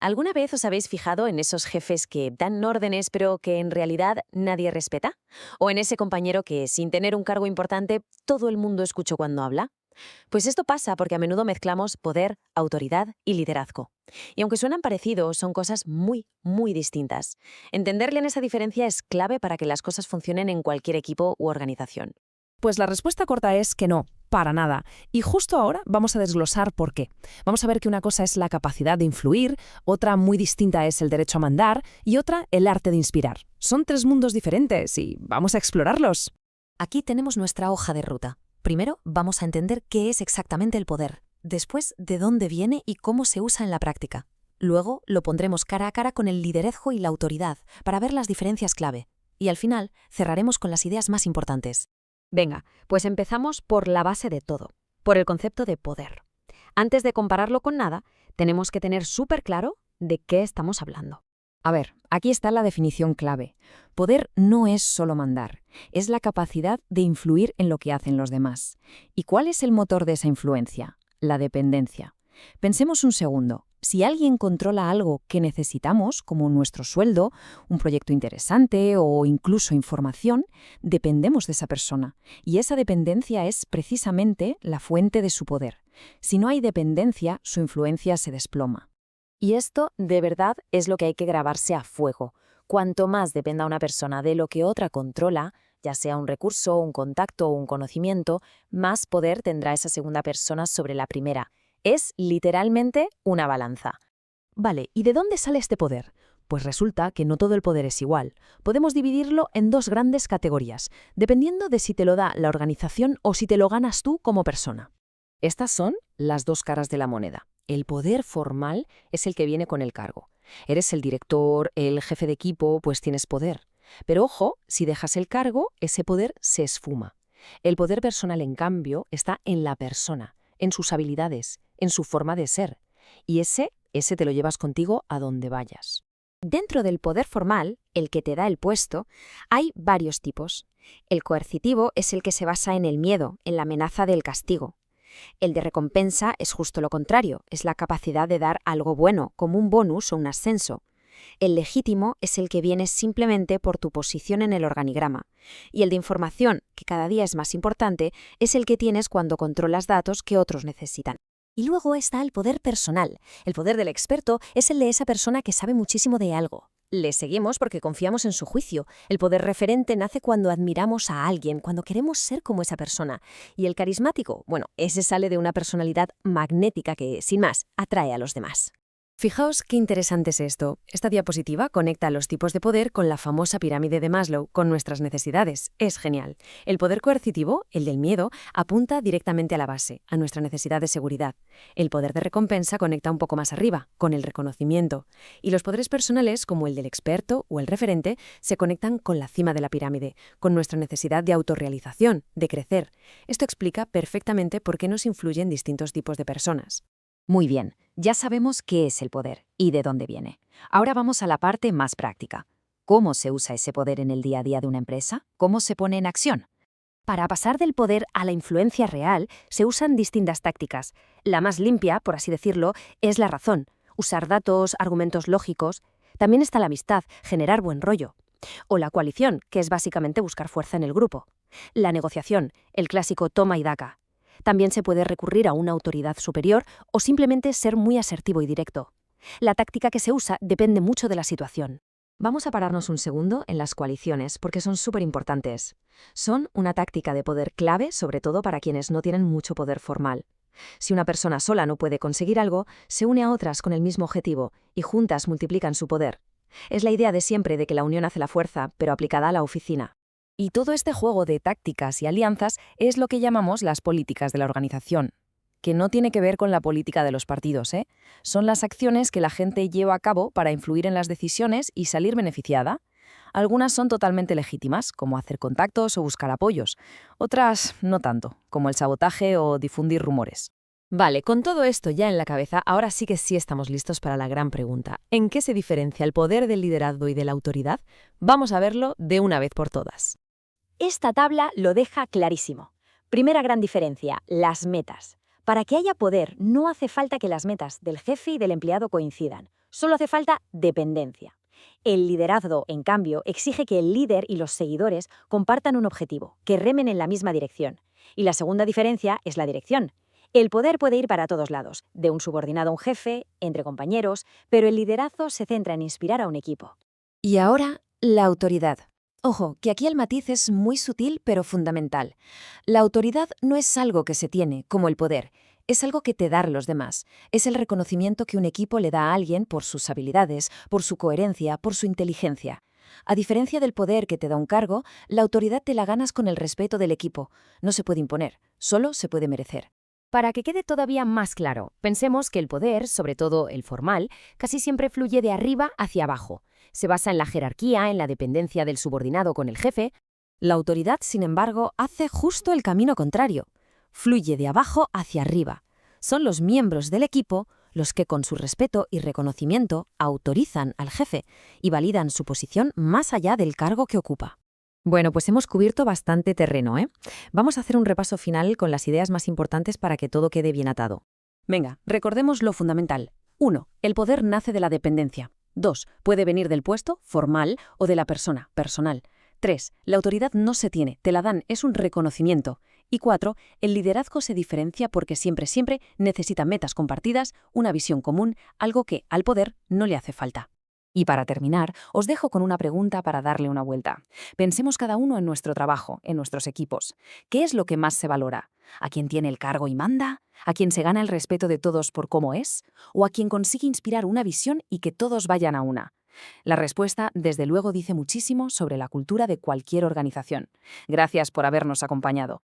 ¿Alguna vez os habéis fijado en esos jefes que dan órdenes pero que en realidad nadie respeta? ¿O en ese compañero que, sin tener un cargo importante, todo el mundo escucha cuando habla? Pues esto pasa porque a menudo mezclamos poder, autoridad y liderazgo. Y aunque suenan parecidos, son cosas muy distintas. Entender bien esa diferencia es clave para que las cosas funcionen en cualquier equipo u organización. Pues la respuesta corta es que no, para nada. Y justo ahora vamos a desglosar por qué. Vamos a ver que una cosa es la capacidad de influir, otra muy distinta es el derecho a mandar y otra el arte de inspirar. Son tres mundos diferentes y vamos a explorarlos. Aquí tenemos nuestra hoja de ruta. Primero, vamos a entender qué es exactamente el poder. Después, de dónde viene y cómo se usa en la práctica. Luego, lo pondremos cara a cara con el liderazgo y la autoridad para ver las diferencias clave. Y al final, cerraremos con las ideas más importantes. Venga, pues empezamos por la base de todo, por el concepto de poder. Antes de compararlo con nada, tenemos que tener súper claro de qué estamos hablando. A ver, aquí está la definición clave. Poder no es solo mandar, es la capacidad de influir en lo que hacen los demás. ¿Y cuál es el motor de esa influencia? La dependencia. Pensemos un segundo. Si alguien controla algo que necesitamos, como nuestro sueldo, un proyecto interesante o incluso información, dependemos de esa persona. Y esa dependencia es precisamente la fuente de su poder. Si no hay dependencia, su influencia se desploma. Y esto, de verdad, es lo que hay que grabarse a fuego. Cuanto más dependa una persona de lo que otra controla, ya sea un recurso, un contacto o un conocimiento, más poder tendrá esa segunda persona sobre la primera. Es literalmente una balanza. Vale, ¿y de dónde sale este poder? Pues resulta que no todo el poder es igual. Podemos dividirlo en dos grandes categorías, dependiendo de si te lo da la organización o si te lo ganas tú como persona. Estas son las dos caras de la moneda. El poder formal es el que viene con el cargo. Eres el director, el jefe de equipo, pues tienes poder. Pero ojo, si dejas el cargo, ese poder se esfuma. El poder personal, en cambio, está en la persona, en sus habilidades, en su forma de ser. Y ese te lo llevas contigo a donde vayas. Dentro del poder formal, el que te da el puesto, hay varios tipos. El coercitivo es el que se basa en el miedo, en la amenaza del castigo. El de recompensa es justo lo contrario, es la capacidad de dar algo bueno, como un bonus o un ascenso. El legítimo es el que viene simplemente por tu posición en el organigrama. Y el de información, que cada día es más importante, es el que tienes cuando controlas datos que otros necesitan. Y luego está el poder personal. El poder del experto es el de esa persona que sabe muchísimo de algo. Le seguimos porque confiamos en su juicio. El poder referente nace cuando admiramos a alguien, cuando queremos ser como esa persona. Y el carismático, bueno, ese sale de una personalidad magnética que, sin más, atrae a los demás. Fijaos qué interesante es esto. Esta diapositiva conecta los tipos de poder con la famosa pirámide de Maslow, con nuestras necesidades. Es genial. El poder coercitivo, el del miedo, apunta directamente a la base, a nuestra necesidad de seguridad. El poder de recompensa conecta un poco más arriba, con el reconocimiento. Y los poderes personales, como el del experto o el referente, se conectan con la cima de la pirámide, con nuestra necesidad de autorrealización, de crecer. Esto explica perfectamente por qué nos influyen distintos tipos de personas. Muy bien, ya sabemos qué es el poder y de dónde viene. Ahora vamos a la parte más práctica. ¿Cómo se usa ese poder en el día a día de una empresa? ¿Cómo se pone en acción? Para pasar del poder a la influencia real, se usan distintas tácticas. La más limpia, por así decirlo, es la razón. Usar datos, argumentos lógicos. También está la amistad, generar buen rollo. O la coalición, que es básicamente buscar fuerza en el grupo. La negociación, el clásico toma y daca. También se puede recurrir a una autoridad superior o simplemente ser muy asertivo y directo. La táctica que se usa depende mucho de la situación. Vamos a pararnos un segundo en las coaliciones porque son súper importantes. Son una táctica de poder clave, sobre todo para quienes no tienen mucho poder formal. Si una persona sola no puede conseguir algo, se une a otras con el mismo objetivo y juntas multiplican su poder. Es la idea de siempre de que la unión hace la fuerza, pero aplicada a la oficina. Y todo este juego de tácticas y alianzas es lo que llamamos las políticas de la organización, que no tiene que ver con la política de los partidos, ¿eh? Son las acciones que la gente lleva a cabo para influir en las decisiones y salir beneficiada. Algunas son totalmente legítimas, como hacer contactos o buscar apoyos. Otras no tanto, como el sabotaje o difundir rumores. Vale, con todo esto ya en la cabeza, ahora sí que sí estamos listos para la gran pregunta. ¿En qué se diferencia el poder del liderazgo y de la autoridad? Vamos a verlo de una vez por todas. Esta tabla lo deja clarísimo. Primera gran diferencia, las metas. Para que haya poder, no hace falta que las metas del jefe y del empleado coincidan. Solo hace falta dependencia. El liderazgo, en cambio, exige que el líder y los seguidores compartan un objetivo, que remen en la misma dirección. Y la segunda diferencia es la dirección. El poder puede ir para todos lados, de un subordinado a un jefe, entre compañeros, pero el liderazgo se centra en inspirar a un equipo. Y ahora, la autoridad. Ojo, que aquí el matiz es muy sutil pero fundamental. La autoridad no es algo que se tiene, como el poder. Es algo que te dan los demás. Es el reconocimiento que un equipo le da a alguien por sus habilidades, por su coherencia, por su inteligencia. A diferencia del poder que te da un cargo, la autoridad te la ganas con el respeto del equipo. No se puede imponer, solo se puede merecer. Para que quede todavía más claro, pensemos que el poder, sobre todo el formal, casi siempre fluye de arriba hacia abajo. Se basa en la jerarquía, en la dependencia del subordinado con el jefe. La autoridad, sin embargo, hace justo el camino contrario. Fluye de abajo hacia arriba. Son los miembros del equipo los que con su respeto y reconocimiento autorizan al jefe y validan su posición más allá del cargo que ocupa. Bueno, pues hemos cubierto bastante terreno, ¿eh? Vamos a hacer un repaso final con las ideas más importantes para que todo quede bien atado. Venga, recordemos lo fundamental. 1. El poder nace de la dependencia. 2. Puede venir del puesto, formal, o de la persona, personal. 3. La autoridad no se tiene, te la dan, es un reconocimiento. Y 4. El liderazgo se diferencia porque siempre necesita metas compartidas, una visión común, algo que al poder no le hace falta. Y para terminar, os dejo con una pregunta para darle una vuelta. Pensemos cada uno en nuestro trabajo, en nuestros equipos. ¿Qué es lo que más se valora? ¿A quién tiene el cargo y manda? ¿A quién se gana el respeto de todos por cómo es? ¿O a quien consigue inspirar una visión y que todos vayan a una? La respuesta, desde luego, dice muchísimo sobre la cultura de cualquier organización. Gracias por habernos acompañado.